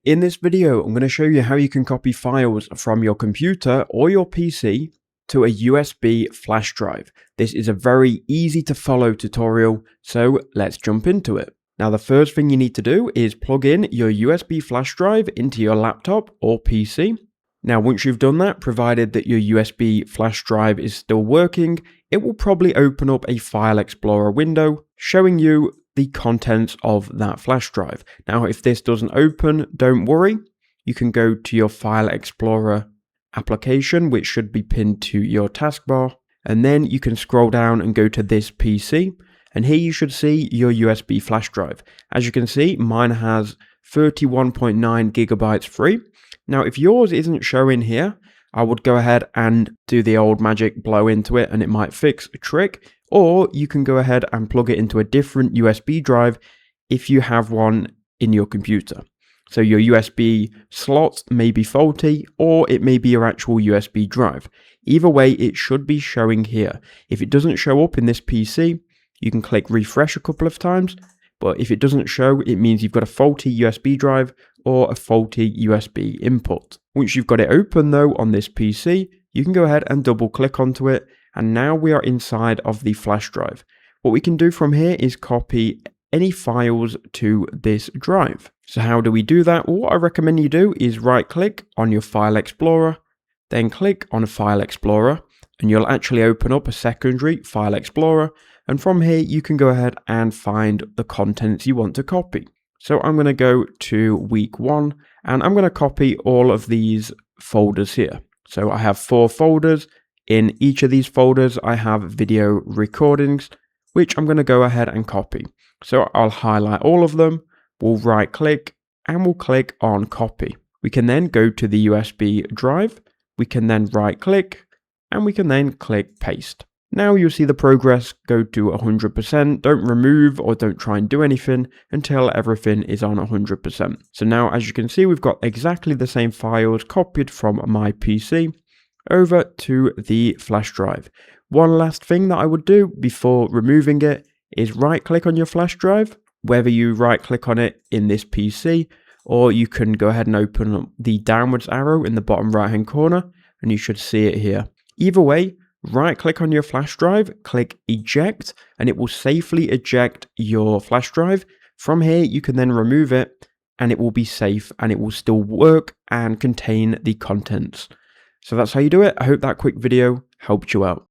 In this video, I'm going to show you how you can copy files from your computer or your PC to a USB flash drive. This is a very easy to follow tutorial, so let's jump into it. Now, the first thing you need to do is plug in your USB flash drive into your laptop or PC. Now, once you've done that, provided that your USB flash drive is still working, it will probably open up a File Explorer window showing you the contents of that flash drive. Now, if this doesn't open, don't worry. You can go to your File Explorer application, which should be pinned to your taskbar, and then you can scroll down and go to this PC, and here you should see your USB flash drive. As you can see, mine has 31.9 gigabytes free. Now, if yours isn't showing here, I would go ahead and do the old magic blow into it and it might fix a trick, or you can go ahead and plug it into a different USB drive if you have one in your computer. So your USB slot may be faulty, or it may be your actual USB drive. Either way, it should be showing here. If it doesn't show up in this PC, you can click refresh a couple of times, but if it doesn't show, it means you've got a faulty USB drive or a faulty USB input. Once you've got it open though on this PC, you can go ahead and double click onto it, and now we are inside of the flash drive. What we can do from here is copy any files to this drive. So how do we do that? Well, what I recommend you do is right click on your File Explorer, then click on File Explorer, and you'll actually open up a secondary File Explorer, and from here you can go ahead and find the contents you want to copy. So I'm going to go to week 1 and I'm going to copy all of these folders here. So I have 4 folders. In each of these folders I have video recordings, which I'm going to go ahead and copy. So I'll highlight all of them, we'll right click and we'll click on copy. We can then go to the USB drive, we can then right click and we can then click paste. Now you'll see the progress go to 100%. Don't remove or don't try and do anything until everything is on 100%. So now, as you can see, we've got exactly the same files copied from my PC over to the flash drive. One last thing that I would do before removing it is right click on your flash drive, whether you right click on it in this PC, or you can go ahead and open up the downwards arrow in the bottom right hand corner and you should see it here. Either way, right click on your flash drive, click eject, and it will safely eject your flash drive. From here, you can then remove it and it will be safe and it will still work and contain the contents. So that's how you do it. I hope that quick video helped you out.